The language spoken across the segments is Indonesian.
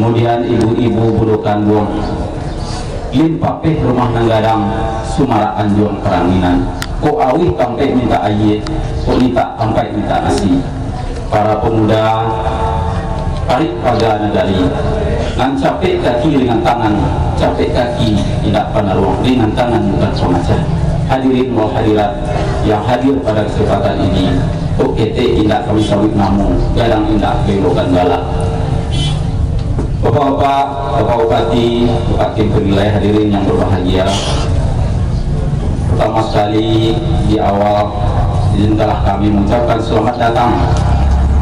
kemudian ibu-ibu bulukan buang limpapeh rumah nanggadang sumaraan juang peranginan ko awih sampai minta ayat, ko minta sampai minta nasi. Para pemuda tarik pada negari nan capek kaki dengan tangan, capek kaki tidak panaruang dengan tangan bukan pengajar. Hadirin wal hadirat yang hadir pada kesempatan ini, OKT indah kami sawit namu gadang indah belokan galak. Bapak-bapak, Bapak Bupati, Bupati penilai hadirin yang berbahagia. Pertama sekali di awal izinkanlah kami mengucapkan selamat datang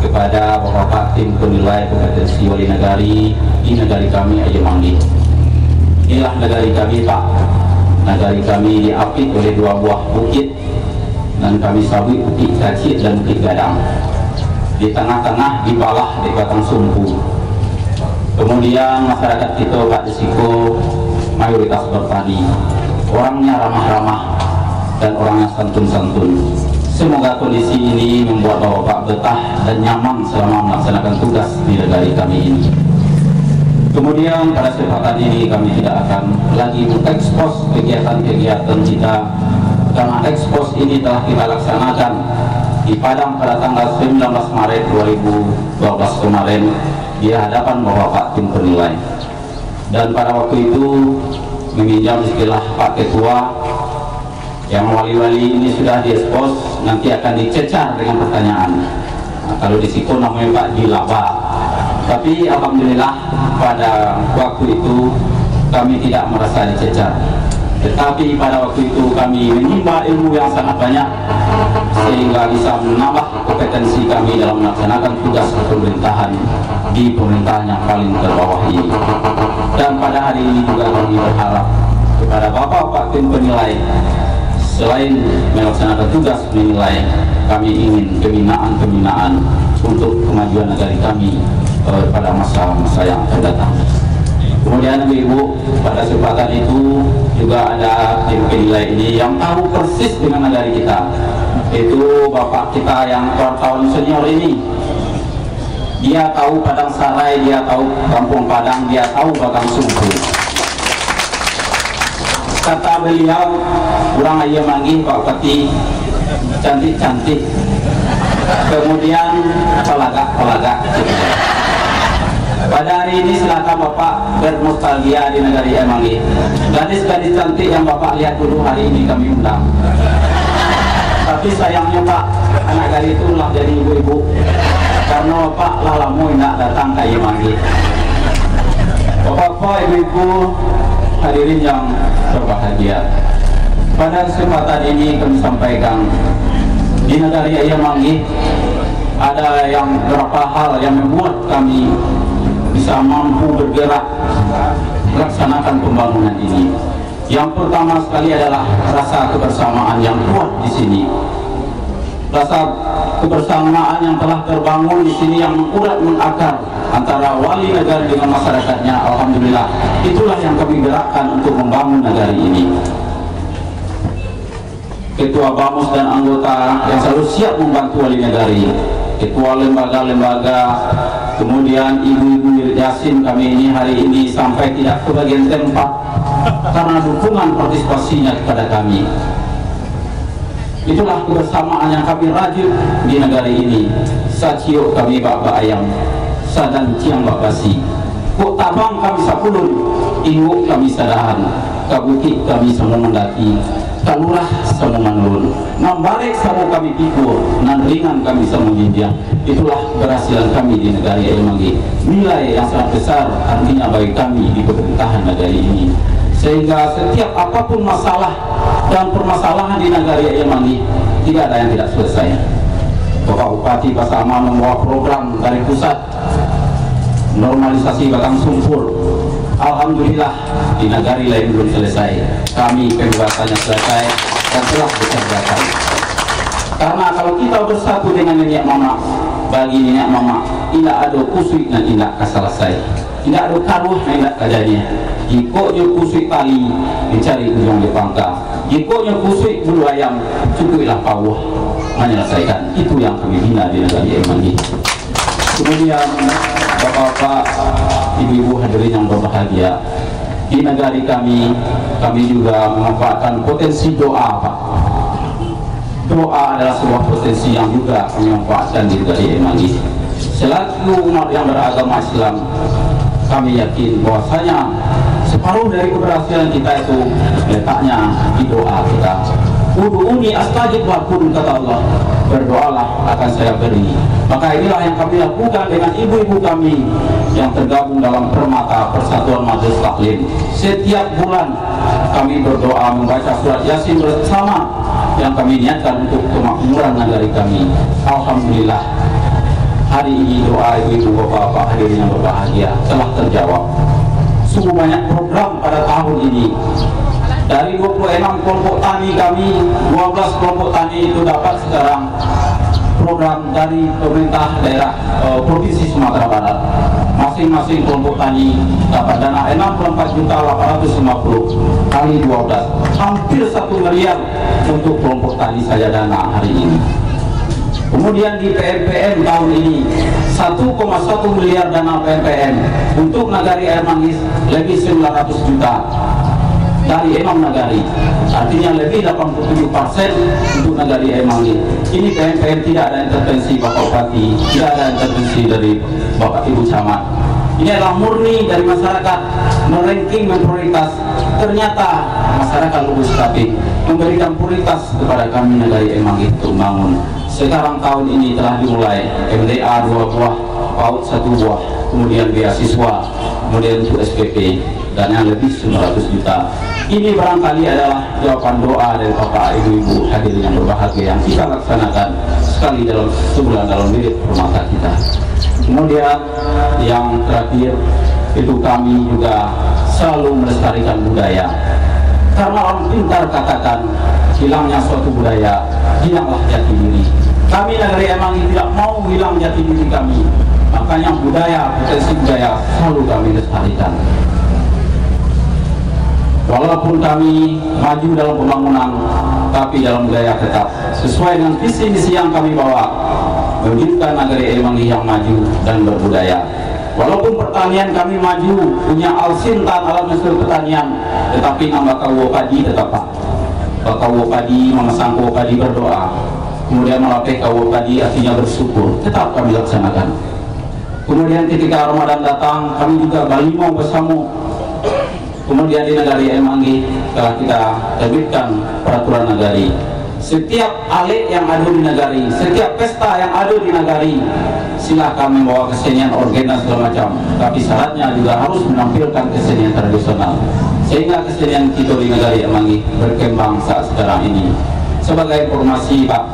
kepada Bapak tim penilai kompetensi wali negari di negari kami Aye Manggi. Inilah negari kami Pak. Negari kami diapit oleh dua buah bukit dan kami sabit bukit Kacit dan bukit Gadang. Di tengah-tengah dibalah di batang sumpu. Kemudian masyarakat kita Pak Desiko mayoritas bertani, orangnya ramah-ramah dan orangnya santun-santun. Semoga kondisi ini membuat Bapak betah dan nyaman selama melaksanakan tugas di negari kami ini. Kemudian pada kesempatan ini kami tidak akan lagi mengekspos kegiatan-kegiatan kita, karena ekspos ini telah kita laksanakan di Padang pada tanggal 19 Maret 2012 kemarin di hadapan Bapak tim penilai. Dan pada waktu itu meminjam istilah Pak Ketua, yang wali-wali ini sudah diekspos, nanti akan dicecar dengan pertanyaan. Nah, kalau di Siko namanya Pak Dilaba. Tapi alhamdulillah pada waktu itu kami tidak merasa dicecar. Tetapi pada waktu itu kami menimba ilmu yang sangat banyak sehingga bisa menambah kompetensi kami dalam melaksanakan tugas pemerintahan di pemerintahan yang paling terbawah ini. Dan pada hari ini juga kami berharap kepada Bapak tim penilai, selain melaksanakan tugas menilai, kami ingin pembinaan untuk kemajuan negara kami pada masa-masa yang akan datang. Kemudian Ibu, pada kesempatan itu juga ada tim penilai ini yang tahu persis dengan negara kita. Itu Bapak kita yang wartawan senior ini. Dia tahu Padang Sarai, dia tahu Kampung Padang, dia tahu Bagang Sumpu. Kata beliau, kurang aja manggih Pak Bupati, cantik-cantik. Kemudian pelagak-pelagak. Pada hari ini silakan Bapak bernostalgia di negara Emanggi. Gadis-gadis cantik yang Bapak lihat dulu hari ini kami undang. Tapi sayangnya Pak, anak gadis itu lah jadi ibu-ibu. Karena Bapak lah lama tidak datang ke Emanggi. Bapak-bapak, ibu-ibu, hadirin yang berbahagia. Pada kesempatan ini kami sampaikan di negara Emanggi ada yang beberapa hal yang membuat kami bisa mampu bergerak melaksanakan pembangunan ini. Yang pertama sekali adalah rasa kebersamaan yang kuat di sini. Rasa kebersamaan yang telah terbangun di sini yang mengurat mengakar antara wali negara dengan masyarakatnya. Alhamdulillah, itulah yang kami gerakkan untuk membangun negara ini. Ketua BAMUS dan anggota yang selalu siap membantu wali negari, ketua lembaga-lembaga, kemudian ibu-ibu Yasin kami ini hari ini sampai tidak kebagian tempat karena dukungan partisipasinya kepada kami. Itulah kebersamaan yang kami rajut di negara ini. Sacio kami Bapak Ayam, sadan ciang Bapak Si, kok tabang kami sapulun, inguk kami sadahan, kabuki kami semua mendaki, kalurah sama manulun, nambarek sama kami pikul, nan ringan kami sama jinjang. Itulah keberhasilan kami di negara Emanggi. Nilai yang sangat besar artinya bagi kami di pemerintahan negara ini. Sehingga setiap apapun masalah dan permasalahan di negara Emanggi, tidak ada yang tidak selesai. Bapak Bupati Pasama membawa program dari pusat normalisasi Bagang Sumpur. Alhamdulillah di negara lain belum selesai, kami pembuatannya selesai dan telah dikerjakan. Karena kalau kita bersatu dengan nenek mama, bagi nenek mama tidak ada kusui dan tidak selesai, tidak ada karuh dan tidak kajanya. Jikonya kusui tali mencari ujung di pangkal, jikonya kusui bulu ayam cukuplah pawuh menyelesaikan. Itu yang kami bina di negara Emanggi. Kemudian Bapak-bapak, Ibu-ibu hadirin yang berbahagia, di negari kami juga memanfaatkan potensi doa, Pak. Doa adalah sebuah potensi yang juga kami manfaatkan di negari Emangi. Selaku umat yang beragama Islam, kami yakin bahwasanya separuh dari keberhasilan kita itu letaknya di doa kita. Ud'uni astajib lakum, kata Allah, berdoalah akan saya beri. Maka inilah yang kami lakukan dengan ibu-ibu kami yang tergabung dalam Permata Persatuan Majelis Taklim. Setiap bulan kami berdoa membaca surat Yasin bersama yang kami niatkan untuk kemakmuran negeri kami. Alhamdulillah, hari ini doa ibu-ibu bapak-bapak hadirin yang berbahagia telah terjawab. Sungguh banyak program pada tahun ini. Dari 26 kelompok tani kami, 12 kelompok tani itu dapat sekarang program dari pemerintah daerah Provinsi Sumatera Barat. Masing-masing kelompok tani dapat dana 64.850 kali 12, hampir 1 miliar untuk kelompok tani saja dana hari ini. Kemudian di PMPN tahun ini 1,1 miliar dana PMPN untuk Nagari Air Manggis, lebih 900 juta dari Imam Nagari, artinya lebih 87% untuk Nagari Air Manggis. Ini PMPN tidak ada intervensi Bapak Bupati, tidak ada intervensi dari Bapak Ibu Camat. Ini adalah murni dari masyarakat meranking, memprioritas. Ternyata masyarakat Lubuk Setapi memberikan prioritas kepada kami Nagari Air Manggis untuk membangun. Sekarang tahun ini telah dimulai MDA 2 buah, PAUD 1 buah, kemudian beasiswa, kemudian untuk SPP, dan yang lebih 900 juta. Ini barangkali adalah jawaban doa dari Bapak Ibu hadirin yang berbahagia yang kita laksanakan sekali dalam sebulan dalam milik Permata kita. Kemudian yang terakhir itu kami juga selalu melestarikan budaya. Karena orang pintar katakan, hilangnya suatu budaya, hilanglah jati diri. Kami Nagari Emangi tidak mau hilang jati diri kami. Makanya budaya, potensi budaya selalu kami lestarikan. Walaupun kami maju dalam pembangunan, tapi dalam budaya tetap sesuai dengan visi misi yang kami bawa, mewujudkan Nagari Emangi yang maju dan berbudaya. Walaupun pertanian kami maju, punya Al-Sintan alam unsur pertanian, tetapi nama kawo padi tetap Pak. Kawo padi memasang kawo padi berdoa, kemudian melatih kawo padi artinya bersyukur, tetap kami laksanakan. Kemudian ketika Ramadan datang, kami juga balimau bersama. Kemudian di Nagari Emangi telah kita terbitkan peraturan Nagari. Setiap alit yang ada di Nagari, setiap pesta yang ada di Nagari, silahkan membawa kesenian organ dan segala macam. Tapi syaratnya juga harus menampilkan kesenian tradisional, sehingga kesenian kita di Nagari Emangi berkembang saat sekarang ini. Sebagai informasi Pak,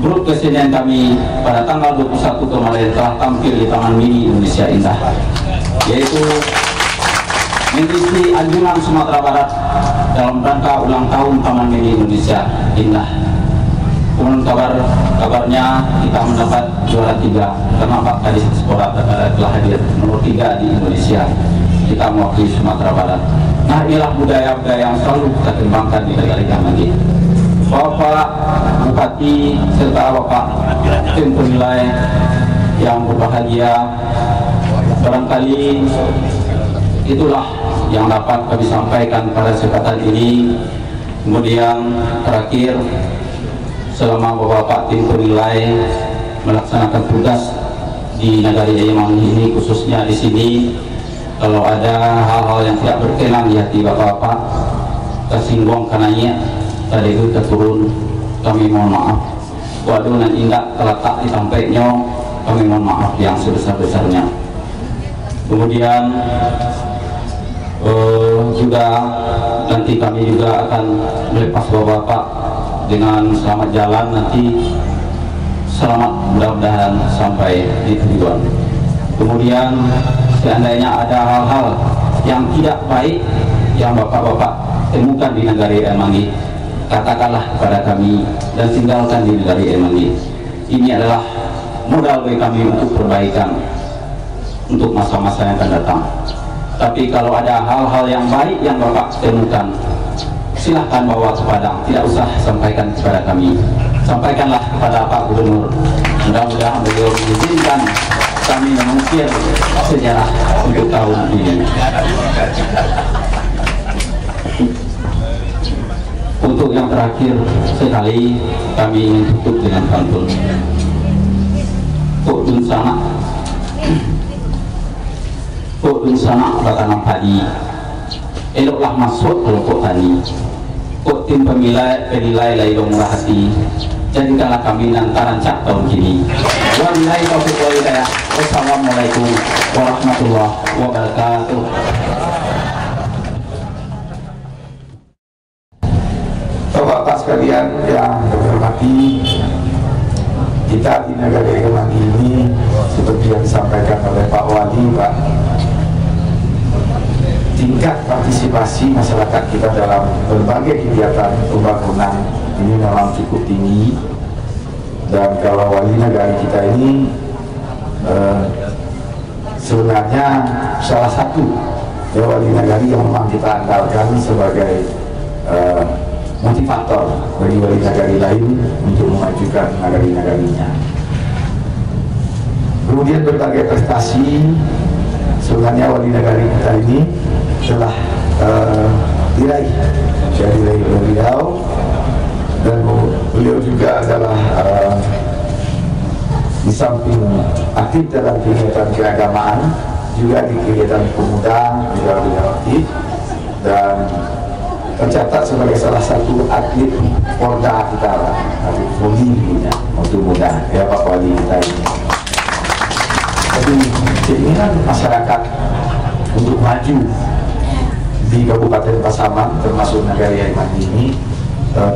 grup kesenian kami pada tanggal 21 kemarin telah tampil di Taman Mini Indonesia Indah, yaitu mengisi anjungan Sumatera Barat dalam rangka ulang tahun Taman Mini Indonesia Indah. Kemudian kabarnya kita mendapat juara 3 karena Pak Kadis Sekolah telah hadir nomor 3 di Indonesia. Kita mewakili Sumatera Barat. Nah, inilah budaya-budaya yang selalu kita kembangkan di negara kami. Bapak Bupati serta Bapak tim penilai yang berbahagia, barangkali itulah yang dapat kami sampaikan pada kesempatan ini. Kemudian terakhir, selama Bapak tim penilai melaksanakan tugas di Nagari Emangi ini, khususnya di sini, kalau ada hal-hal yang tidak berkenan di hati Bapak-bapak, tersinggung karenanya tadi itu terturun, kami mohon maaf. Waduh dan indah terletak di sampainya, kami mohon maaf yang sebesar-besarnya. Kemudian juga nanti kami juga akan melepas Bapak dengan selamat jalan, nanti selamat mudah-mudahan sampai di tujuan. Kemudian seandainya ada hal-hal yang tidak baik yang Bapak-bapak temukan di Nagari Emangi, katakanlah kepada kami dan tinggalkan di Nagari Emangi. Ini adalah modal bagi kami untuk perbaikan untuk masa-masa yang akan datang. Tapi kalau ada hal-hal yang baik yang Bapak temukan, silahkan bawa ke Padang, tidak usah sampaikan kepada kami, sampaikanlah kepada Pak Gubernur. Mudah-mudahan beliau mengizinkan kami mengukir sejarah untuk tahun ini. Untuk yang terakhir sekali kami ingin tutup dengan pantun. Kok dun sana batanam padi, eloklah masuk kelompok tani. Kok tim penilai lailong murah hati, jadikanlah kami nantaran cak tahun kini. Wabillahi taufiq wal hidayah. Wassalamualaikum warahmatullahi wabarakatuh. Bapak sekalian yang terhormati, kita di negara Irmani ini seperti yang disampaikan oleh Pak Wali, Pak, tingkat partisipasi masyarakat kita dalam berbagai kegiatan pembangunan ini memang cukup tinggi. Dan kalau wali negara kita ini sebenarnya salah satu wali negara yang memang kita andalkan sebagai motivator bagi wali negara lain untuk memajukan negara-negarinya. Kemudian berbagai prestasi sebenarnya wali negara kita ini telah diraih oleh beliau, dan beliau juga adalah di samping aktif dalam kegiatan keagamaan juga di kegiatan pemuda juga beliau aktif dan tercatat sebagai salah satu atlet Polda Utara, atlet voli dulunya waktu muda ya Pak Wali kita ini. Tapi keinginan masyarakat untuk maju di Kabupaten Pasaman termasuk negara Irmani ini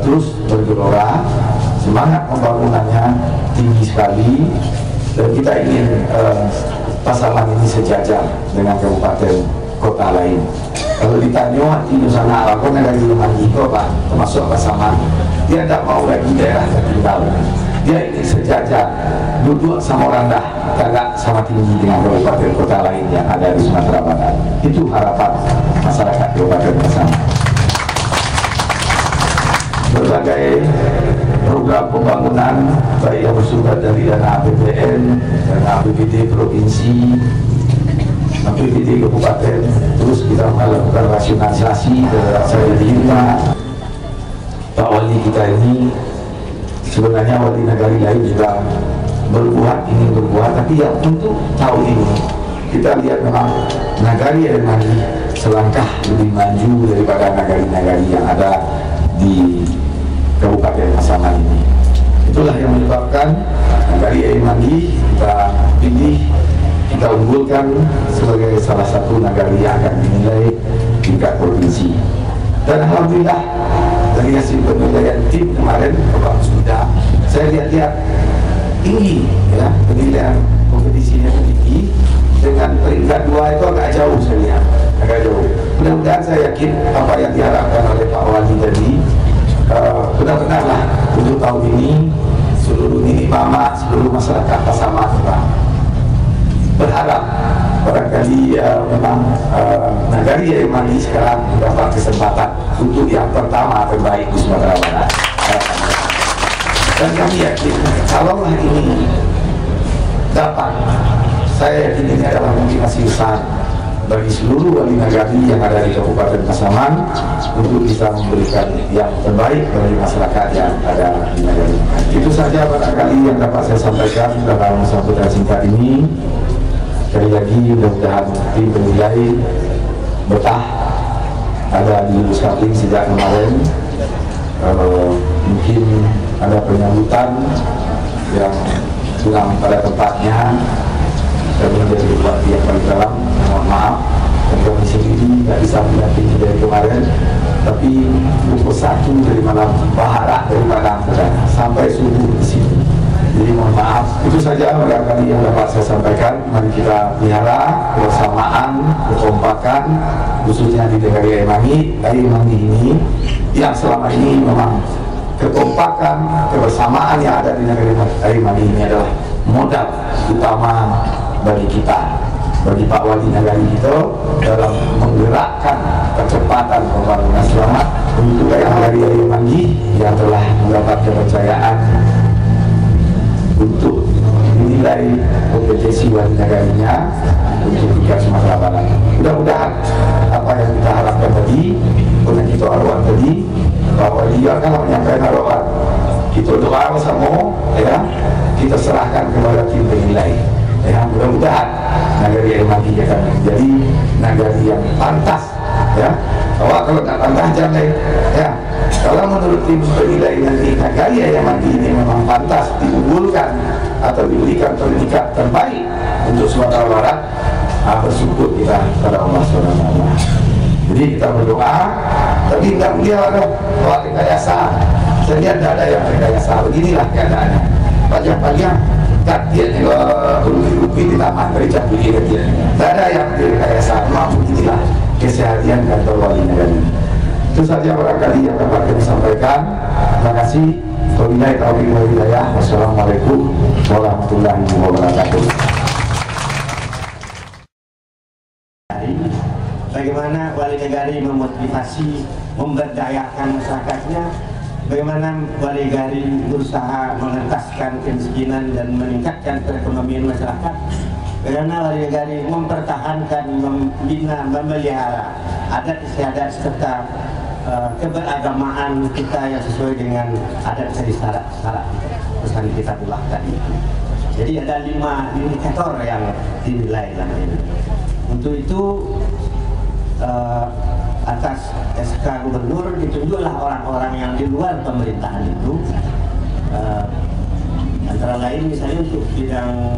terus bergelora, semangat pembangunannya tinggi sekali, dan kita ingin Pasaman ini sejajar dengan kabupaten kota lain. Kalau ditanya di sana apa negara Irmani itu Pak, termasuk Pasaman, dia tidak mau lagi daerah tertinggal. Dia ingin sejajar, duduk sama orang dah, agak sama tinggi dengan kabupaten kota lain yang ada di Sumatera Barat. Itu harapan masyarakat Kabupaten Pasaman. Berbagai program pembangunan baik yang bersumber dari dana APBN, dana APBD provinsi, APBD kabupaten, terus kita melakukan rasionalisasi dan saya diminta Pak Wali kita ini sebenarnya wali negara lain juga ingin berbuat, tapi ya untuk tahun ini kita lihat memang nagari Irmani selangkah lebih maju daripada nagari-nagari yang ada di Kabupaten Pasaman ini. Itulah yang menyebabkan nagari Irmani kita pilih, kita unggulkan sebagai salah satu nagari yang akan dinilai tingkat provinsi. Dan alhamdulillah dari hasil penilaian tim kemarin Bapak sudah saya lihat-lihat tinggi ya, penilaian kompetisinya tinggi, dengan peringkat 2 itu agak jauh saya lihat, agak jauh. Mudah-mudahan saya yakin apa yang diharapkan oleh Pak Wali tadi benar-benarlah untuk tahun ini seluruh nini mama, seluruh masyarakat Pasaman berharap barangkali memang nagari Irmani sekarang mendapat kesempatan untuk yang pertama terbaik di Sumatera Barat. Dan kami yakin kalaulah ini dapat, saya yakin ini adalah motivasi besar bagi seluruh wali negari yang ada di Kabupaten Pasaman untuk bisa memberikan yang terbaik bagi masyarakat yang ada di negeri. Itu saja barangkali yang dapat saya sampaikan dalam sambutan singkat ini. Sekali lagi mudah-mudahan tim penilai betah ada di Luskapling sejak kemarin. Mungkin ada penyambutan yang kurang pada tempatnya, kami menjadi bupati yang paling dalam, mohon maaf, dan kami sendiri tidak bisa mendampingi dari kemarin, tapi pukul 1 dari malam bahara dari Padang sampai subuh di sini. Jadi mohon maaf, itu saja barangkali yang dapat saya sampaikan. Mari kita pelihara kebersamaan, kekompakan, khususnya di negara Irmani ini yang selama ini memang kekompakan, kebersamaan yang ada di negara Irmani ini adalah modal utama bagi kita. bagi Pak Wali Negari kita dalam menggerakkan percepatan pembangunan selamat untuk daerah Negari Ayu Manggi yang telah mendapat kepercayaan untuk menilai kompetensi wali negarinya untuk tingkat Sumatera Barat. Mudah-mudahan apa yang kita harapkan tadi, karena kita arwah tadi, bahwa dia akan menyampaikan arwah. Kita doa bersama, ya, kita serahkan kepada tim penilai. Ya, mudah-mudahan Nagari Ayu Manggi akan menjadi nagari yang pantas, ya. Bahwa kalau tak pantas jangan, ya. Kalau menurut tim penilai nanti Nagari Ayu Manggi ini memang pantas diunggulkan atau diberikan predikat terbaik untuk Sumatera Barat, bersyukur kita kepada Allah SWT. Jadi kita berdoa, tapi tidak beliau ada bahwa rekayasa. Saya lihat tidak ada yang rekayasa. Beginilah keadaannya. Panjang-panjang katian rupi di taman berikan beli katian. Tidak ada yang direkayasa. Memang beginilah keseharian kantor wali negari. Itu saja barangkali yang dapat kami sampaikan. Terima kasih. Wabillahi taufiq wal hidayah. Wassalamualaikum warahmatullahi wabarakatuh. Bagaimana wali negari memotivasi, memberdayakan masyarakatnya, bagaimana wali negari berusaha mengentaskan kemiskinan dan meningkatkan perekonomian masyarakat, bagaimana wali negari mempertahankan, membina, memelihara adat istiadat serta keberagamaan kita yang sesuai dengan adat syarat pesan kita pula tadi. Jadi ada 5 indikator yang dinilai dalam ini. Untuk itu atas SK Gubernur ditunjuklah orang-orang yang di luar pemerintahan itu, antara lain misalnya untuk bidang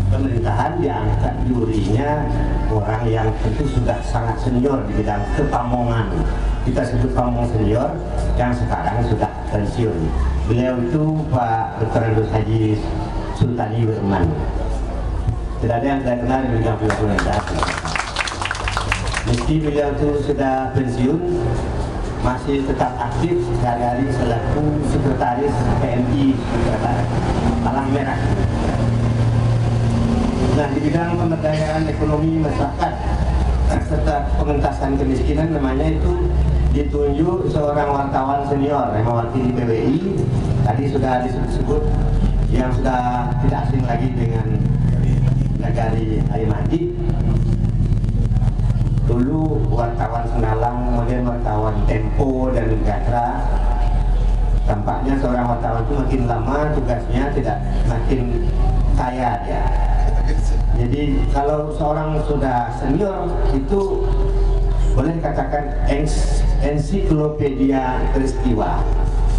pemerintahan diangkat jurinya orang yang tentu sudah sangat senior di bidang kepamongan. Kita sebut pamong senior yang sekarang sudah pensiun. Beliau itu Pak Dr. Andus Haji Sultani Wirman. Tidak ada yang saya kenal di bidang pemerintahan. Meski beliau itu sudah pensiun, masih tetap aktif sehari-hari selaku sekretaris PMI Palang Merah. Nah, di bidang pemberdayaan ekonomi masyarakat serta pengentasan kemiskinan namanya itu ditunjuk seorang wartawan senior yang mewakili PWI. Tadi sudah disebut yang sudah tidak asing lagi dengan Nagari Ayu Manggi. Dulu wartawan Senalang, kemudian wartawan Tempo dan Gatra. Tampaknya seorang wartawan itu makin lama tugasnya tidak makin kaya dia. Jadi kalau seorang sudah senior itu boleh dikatakan ensiklopedia peristiwa.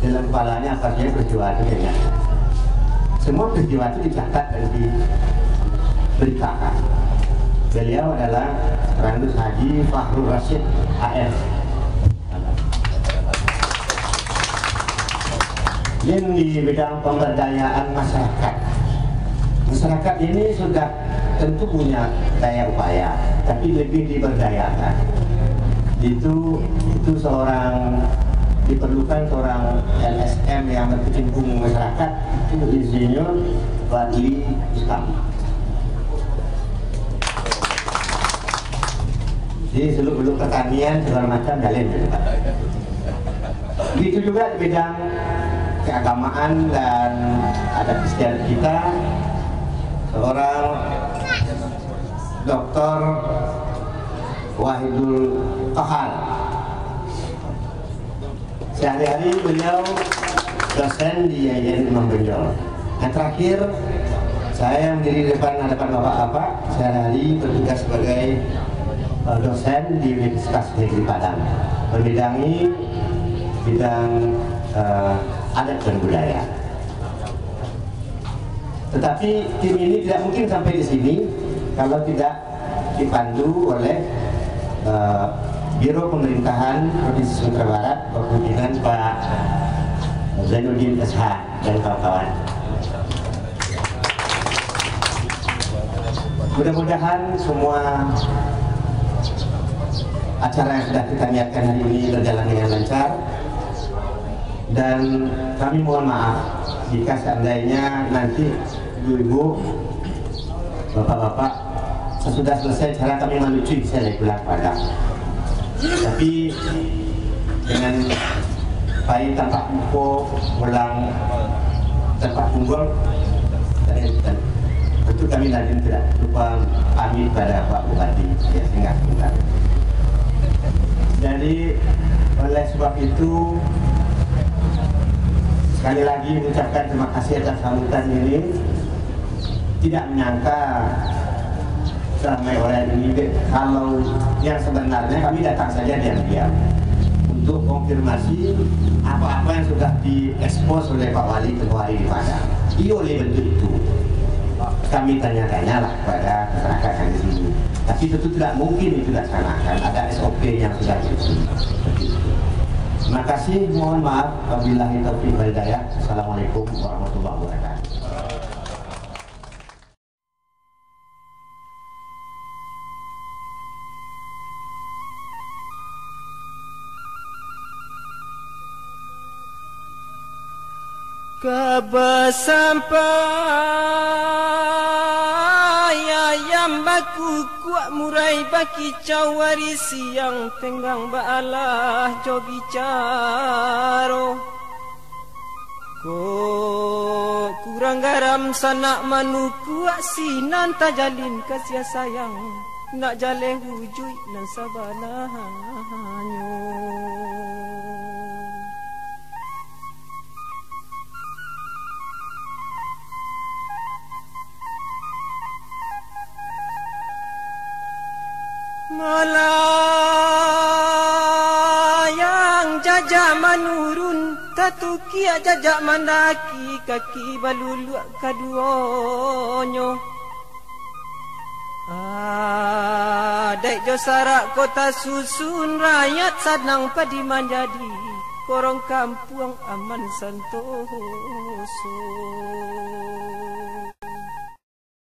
Dalam kepalanya apa saja peristiwa itu ya. Semua peristiwa itu dicatat dan diberitakan. Beliau adalah Randus Haji Fahrul Rashid AS. Ini di bidang pemberdayaan masyarakat. Masyarakat ini sudah tentu punya daya upaya, tapi lebih diberdayakan. Itu seorang diperlukan seorang LSM yang berkecimpung masyarakat, itu Insinyur Fadli Islam. Jadi seluk-beluk pertanian segala macam dalil. Begitu juga di bidang keagamaan dan adat istiadat kita, seorang Dr. Wahidul Qahar. Sehari-hari beliau dosen di IAIN Imam Bonjol. Yang terakhir, saya berdiri di hadapan bapak-bapak, sehari-hari bertugas sebagai dosen di Universitas Negeri Padang, membidangi bidang adat dan budaya. Tetapi tim ini tidak mungkin sampai di sini kalau tidak dipandu oleh Biro Pemerintahan Provinsi Sumatera Barat, pimpinan Pak Zainuddin SH dan kawan-kawan. Mudah-mudahan semua acara yang sudah kita niatkan hari ini berjalan dengan lancar, dan kami mohon maaf jika seandainya nanti ibu-ibu, bapak-bapak sesudah selesai cara kami menuju saya pulang Padang. Tapi dengan bayi tanpa pupuk pulang tanpa punggung, tentu kami nanti tidak lupa pamit pada Pak Bupati ya, sehingga sebentar. Jadi oleh sebab itu sekali lagi mengucapkan terima kasih atas sambutan ini. Tidak menyangka ramai orang ini, kalau yang sebenarnya kami datang saja diam-diam untuk konfirmasi apa-apa yang sudah diekspos oleh Pak Wali Ketua di Padang. Oleh bentuk itu kami tanya-tanyalah kepada masyarakat yang di sini. Tapi tentu tidak mungkin itu dilaksanakan, ada SOP yang sudah disusun. Terima kasih, mohon maaf. Wabillahi taufiq wal hidayah. Assalamualaikum warahmatullahi wabarakatuh. Kaba sampai ayam baku kuat murai baki cawari siang tenggang baalah jo bicaro ko kurang garam sanak manu kuat sinan tajalin kasih sayang nak jale hujui nan sabanahanyo. Melayang jajak menurun, tatukia jajak mendaki, kaki baluluk kaduonyo. Dek jo sarak kota susun, rakyat sadang padi menjadi, korong kampung aman santoso.